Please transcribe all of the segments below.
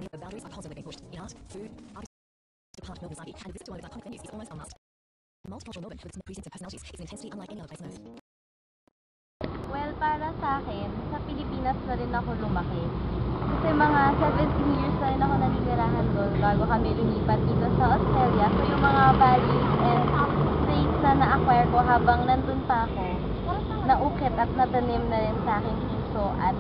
The boundaries are constantly being pushed in art, food, artists depart Melbourne society, and a visit to one of its iconic venues is almost a must. Multicultural Melbourne, with its precincts and personalities, is an intensity unlike any other place on earth. Well, para sa akin, sa Pilipinas na rin ako lumaki. Kasi mga 17 years na rin ako naninirahan doon bago kami lumipat dito sa Australia. So yung mga values and traits na na-acquire ko habang nandun pa ako, naukit at natanim na rin sa aking puso at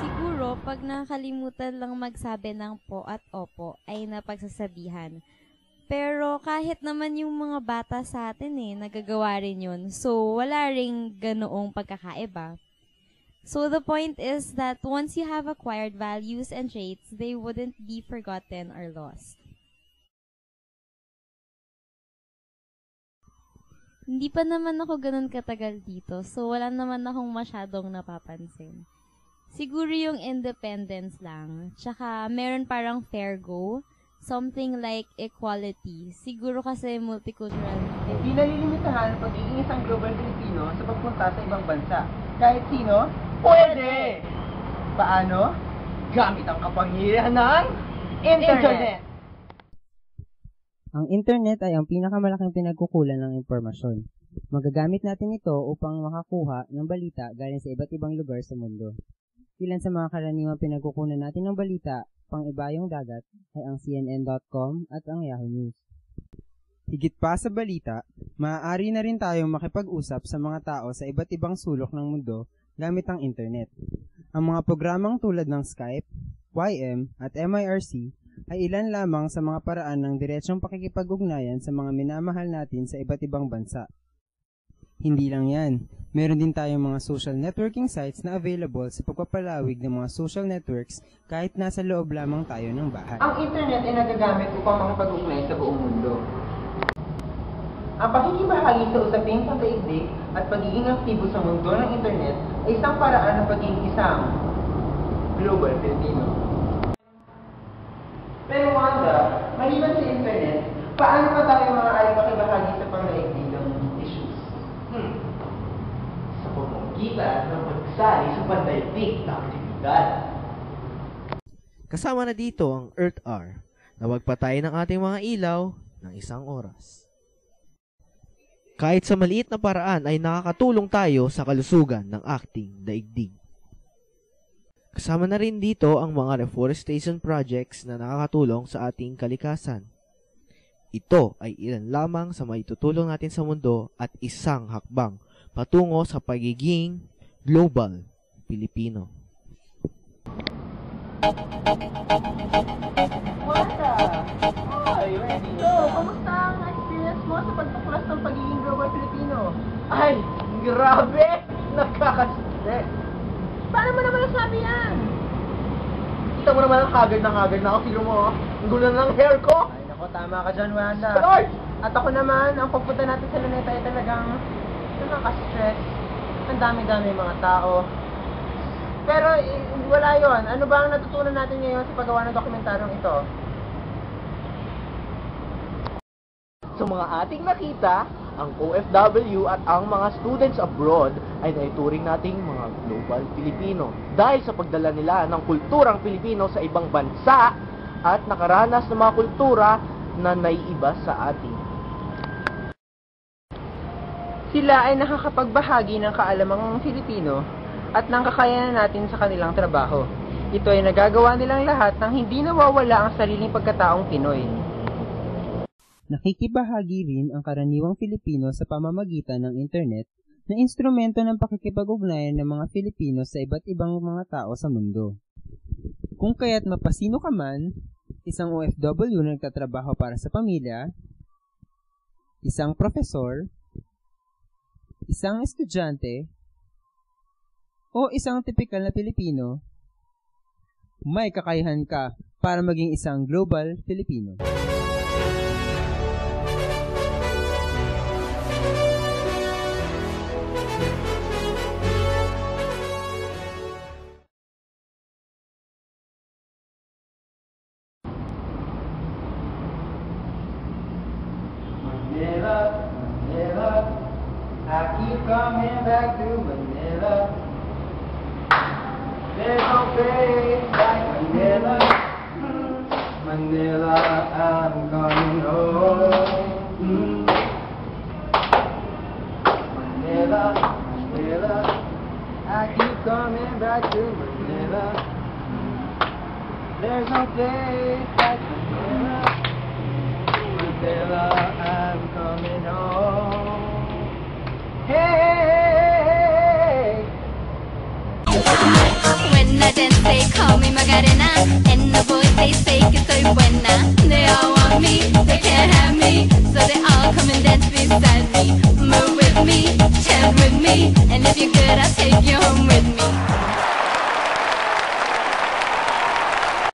siguro, pag nakalimutan lang magsabi ng po at opo, ay napagsasabihan. Pero kahit naman yung mga bata sa atin nagagawa rin yun. So, wala ring ganoong pagkakaiba. So, the point is that once you have acquired values and traits, they wouldn't be forgotten or lost. Hindi pa naman ako ganun katagal dito, so wala naman akong masyadong napapansin. Siguro yung independence lang. Tsaka, meron parang fair go. Something like equality. Siguro kasi multicultural. Hindi nalilimitahan ang pagiging isang global Filipino sa pagpunta sa ibang bansa. Kahit sino, pwede! Paano? Gamit ang kapangyarihan ng Internet! Ang Internet ay ang pinakamalaking pinagkukulan ng impormasyon. Magagamit natin ito upang makakuha ng balita galing sa iba't ibang lugar sa mundo. Ilan sa mga karaniwang pinagkukunan natin ng balita pang ibayong dagat ay ang CNN.com at ang Yahoo News. Higit pa sa balita, maaari na rin tayong makipag-usap sa mga tao sa iba't ibang sulok ng mundo gamit ang internet. Ang mga programang tulad ng Skype, YM at MIRC ay ilan lamang sa mga paraan ng diretsong pakikipag-ugnayan sa mga minamahal natin sa iba't ibang bansa. Hindi lang yan, meron din tayong mga social networking sites na available sa pagpapalawig ng mga social networks kahit nasa loob lamang tayo ng bahay. Ang internet ay nagagamit upang makipag-ugnay sa buong mundo. Ang pakikibahagi sa usaping pagdaigdig at pagiging aktibo sa mundo ng internet ay isang paraan ng pagiging isang global Filipino. Pero Wanda, maliban sa internet, paano pa tayo maaaring makibahagi sa pagdaigdig ng issues? Sa pamamagitan ng pagsali sa pandaigdig na aktibidad. Kasama na dito ang Earth Hour na magpatay ng ating mga ilaw ng 1 oras. Kahit sa maliit na paraan ay nakakatulong tayo sa kalusugan ng ating daigdig. Kasama na rin dito ang mga reforestation projects na nakakatulong sa ating kalikasan. Ito ay ilan lamang sa maitutulong natin sa mundo at isang hakbang patungo sa pagiging global Pilipino. Wanda! Ay, ready! So, kamusta ang experience mo sa pagtuklas ng pagiging global Filipino? Ay, grabe! Nakaka-stress! Paano mo naman nasabi yan? Kita mo naman ang haggard na ako. Tignan mo, ang gulo na ng hair ko! Ay, naku, tama ka dyan, Wanda. Lord! At ako naman, ang pagpunta natin sa Luneta ay talagang nakaka-stress. Ang dami-dami mga tao. Pero wala yon. Ano ba ang natutunan natin ngayon sa paggawa ng dokumentaryong ito? Sa mga ating nakita, ang OFW at ang mga students abroad ay naituring nating mga global Filipino dahil sa pagdala nila ng kulturang Pilipino sa ibang bansa at nakaranas ng mga kultura na naiiba sa atin. Sila ay nakakapagbahagi ng kaalamang Filipino at ng kakayanan natin sa kanilang trabaho. Ito ay nagagawa nilang lahat nang hindi nawawala ang sariling pagkataong Pinoy. Nakikibahagi rin ang karaniwang Filipino sa pamamagitan ng internet na instrumento ng pakikipag-ugnayan ng mga Filipino sa iba't ibang mga tao sa mundo. Kung kaya't mapasino ka man, isang OFW na nagtatrabaho para sa pamilya, isang profesor, isang estudyante, o isang tipikal na Pilipino, may kakayahan ka para maging isang global Filipino. Manila, Manila, I keep coming back to Manila. There's no place Manila, I'm coming home. Manila, Manila, I keep coming back to Manila. There's no place like Manila. Manila, I'm coming home. Hey! When I dance, they call me Macarena, and the boys they say que soy buena. They all want me, they can't have me, so they all come and dance beside me. Move with me, chant with me, and if you're good, I'll take you home with me.